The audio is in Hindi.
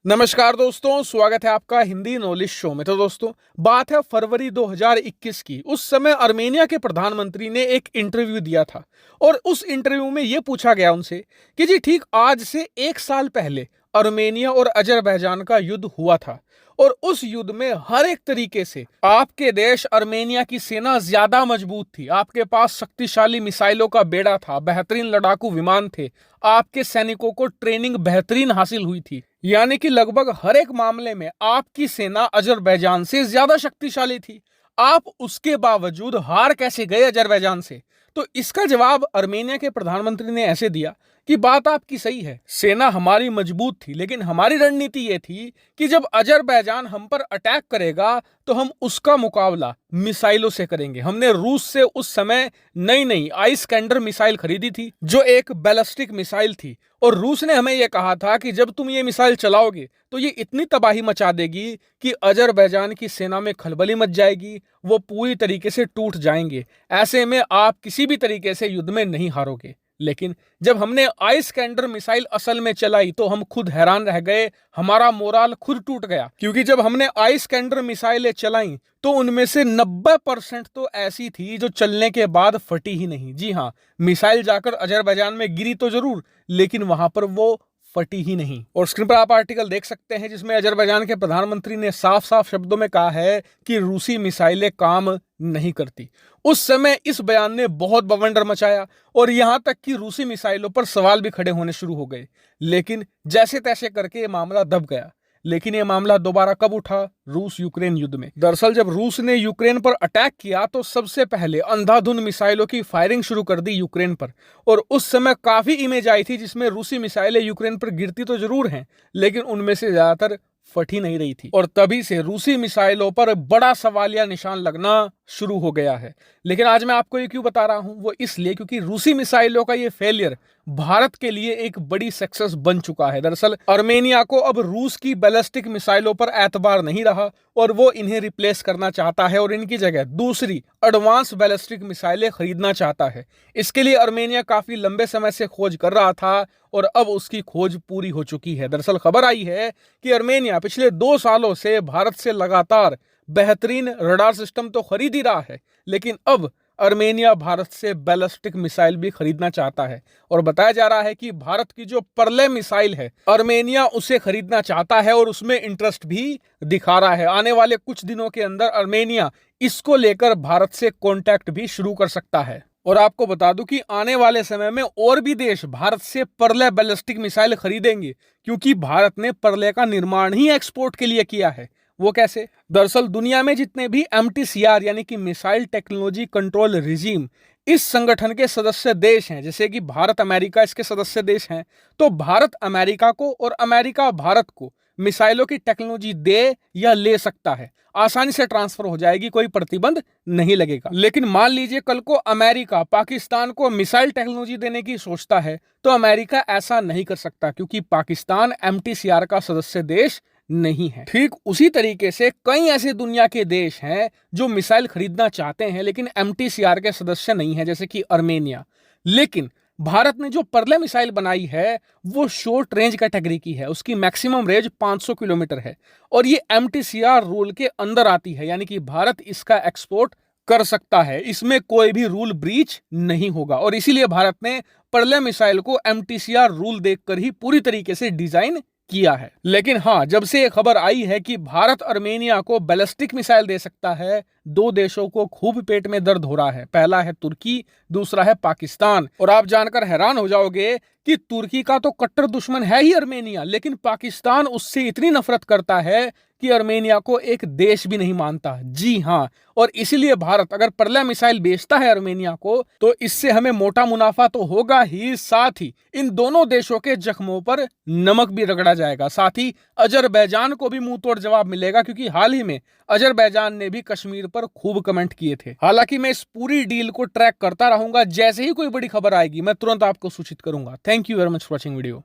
नमस्कार दोस्तों, स्वागत है आपका हिंदी नॉलेज शो में। तो दोस्तों, बात है फरवरी 2021 की। उस समय अर्मेनिया के प्रधानमंत्री ने एक इंटरव्यू दिया था और उस इंटरव्यू में यह पूछा गया उनसे कि जी ठीक आज से 1 साल पहले अर्मेनिया और अजरबैजान का युद्ध हुआ था और उस युद्ध में हर एक तरीके से आपके देश अर्मेनिया की सेना ज्यादा मजबूत थी। आपके पास शक्तिशाली मिसाइलों का बेड़ा था, बेहतरीन लड़ाकू विमान थे, आपके सैनिकों को ट्रेनिंग बेहतरीन हासिल हुई थी। यानी कि लगभग हर एक मामले में आपकी सेना अजरबैजान से ज्यादा शक्तिशाली थी। आप उसके बावजूद हार कैसे गए अजरबैजान से? तो इसका जवाब अर्मेनिया के प्रधानमंत्री ने ऐसे दिया कि बात आपकी सही है, सेना हमारी मजबूत थी, लेकिन हमारी रणनीति यह थी कि जब अजरबैजान हम पर अटैक करेगा तो हम उसका मुकाबला मिसाइलों से करेंगे। हमने रूस से उस समय नई नई आइस्कैंडर मिसाइल खरीदी थी, जो एक बैलिस्टिक मिसाइल थी, और रूस ने हमें यह कहा था कि जब तुम ये मिसाइल चलाओगे तो ये इतनी तबाही मचा देगी कि अजरबैजान की सेना में खलबली मच जाएगी, वो पूरी तरीके से टूट जाएंगे। ऐसे में आप किसी भी तरीके से युद्ध में नहीं हारोगे। लेकिन जब हमने आइस्कैंडर मिसाइल असल में चलाई तो हम खुद हैरान रह गए, हमारा मोराल खुद टूट गया। क्योंकि जब हमने आइस्कैंडर मिसाइलें चलाई तो उनमें से 90% तो ऐसी थी जो चलने के बाद फटी ही नहीं। जी हाँ, मिसाइल जाकर अजरबैजान में गिरी तो जरूर, लेकिन वहां पर वो फटी ही नहीं। और स्क्रीन पर आप आर्टिकल देख सकते हैं जिसमें अजरबैजान के प्रधानमंत्री ने साफ साफ शब्दों में कहा है कि रूसी मिसाइलें काम नहीं करती। उस समय इस बयान ने बहुत बवंडर मचाया और यहां तक कि रूसी मिसाइलों पर सवाल भी खड़े होने शुरू हो गए। लेकिन जैसे तैसे करके ये मामला दब गया। लेकिन ये मामला दोबारा कब उठा? रूस यूक्रेन युद्ध में। दरअसल जब रूस ने यूक्रेन पर अटैक किया तो सबसे पहले अंधाधुंध मिसाइलों की फायरिंग शुरू कर दी यूक्रेन पर। और उस समय काफी इमेज आई थी जिसमें रूसी मिसाइलें यूक्रेन पर गिरती तो जरूर हैं, लेकिन उनमें से ज्यादातर फट ही नहीं रही थी। और तभी से रूसी मिसाइलों पर बड़ा सवालिया निशान लगना शुरू हो गया है। लेकिन आज मैं आपको ये क्यों बता रहा हूं? वो इसलिए क्योंकि रूसी मिसाइलों का ये फेलियर भारत के लिए एक बड़ी सक्सेस बन चुका है। दरअसल अर्मेनिया को अब रूस की बैलिस्टिक मिसाइलों पर एतबार नहीं रहा और वो इन्हें रिप्लेस करना चाहता है और इनकी जगह दूसरी एडवांस बैलिस्टिक मिसाइलें खरीदना चाहता है। इसके लिए अर्मेनिया काफी लंबे समय से खोज कर रहा था और अब उसकी खोज पूरी हो चुकी है। दरअसल खबर आई है कि अर्मेनिया पिछले 2 सालों से भारत से लगातार बेहतरीन रडार सिस्टम तो खरीद ही रहा है, लेकिन अब अर्मेनिया भारत से बैलिस्टिक मिसाइल भी खरीदना चाहता है। और बताया जा रहा है कि भारत की जो परले मिसाइल है अर्मेनिया उसे खरीदना चाहता है और उसमें इंटरेस्ट भी दिखा रहा है। आने वाले कुछ दिनों के अंदर अर्मेनिया इसको लेकर भारत से कॉन्टैक्ट भी शुरू कर सकता है। और आपको बता दूं कि आने वाले समय में और भी देश भारत से परले बैलिस्टिक मिसाइल खरीदेंगे, क्योंकि भारत ने परले का निर्माण ही एक्सपोर्ट के लिए किया है। वो कैसे? दरअसल दुनिया में जितने भी MTCR यानी कि मिसाइल टेक्नोलॉजी कंट्रोल रिजीम इस संगठन के सदस्य देश हैं, जैसे कि भारत अमेरिका इसके सदस्य देश हैं, तो भारत अमेरिका को और अमेरिका भारत को मिसाइलों की टेक्नोलॉजी दे या ले सकता है, आसानी से ट्रांसफर हो जाएगी, कोई प्रतिबंध नहीं लगेगा। लेकिन मान लीजिए कल को अमेरिका पाकिस्तान को मिसाइल टेक्नोलॉजी देने की सोचता है तो अमेरिका ऐसा नहीं कर सकता, क्योंकि पाकिस्तान MTCR का सदस्य देश नहीं है। ठीक उसी तरीके से कई ऐसे दुनिया के देश हैं जो मिसाइल खरीदना चाहते हैं लेकिन MTCR के सदस्य नहीं है, जैसे कि अर्मेनिया। लेकिन भारत ने जो परले मिसाइल बनाई है वो शॉर्ट रेंज कैटेगरी की है, उसकी मैक्सिमम रेंज 500 किलोमीटर है और ये MTCR रूल के अंदर आती है, यानी कि भारत इसका एक्सपोर्ट कर सकता है, इसमें कोई भी रूल ब्रीच नहीं होगा। और इसीलिए भारत ने परले मिसाइल को MTCR रूल देखकर ही पूरी तरीके से डिजाइन किया है। लेकिन हाँ, जब से ये खबर आई है कि भारत अर्मेनिया को बैलिस्टिक मिसाइल दे सकता है, 2 देशों को खूब पेट में दर्द हो रहा है। पहला है तुर्की, दूसरा है पाकिस्तान। और आप जानकर हैरान हो जाओगे कि तुर्की का तो कट्टर दुश्मन है ही अर्मेनिया, लेकिन पाकिस्तान उससे इतनी नफरत करता है कि अर्मेनिया को एक देश भी नहीं मानता। जी हाँ, और इसीलिए भारत अगर परले मिसाइल बेचता है अर्मेनिया को तो इससे हमें मोटा मुनाफा तो होगा ही, साथ ही इन दोनों देशों के जख्मों पर नमक भी रगड़ा जाएगा। साथ ही अजरबैजान को भी मुंह तोड़ जवाब मिलेगा, क्योंकि हाल ही में अजरबैजान ने भी कश्मीर पर खूब कमेंट किए थे। हालांकि मैं इस पूरी डील को ट्रैक करता रहूंगा, जैसे ही कोई बड़ी खबर आएगी मैं तुरंत आपको सूचित करूंगा। Thank you very much for watching video.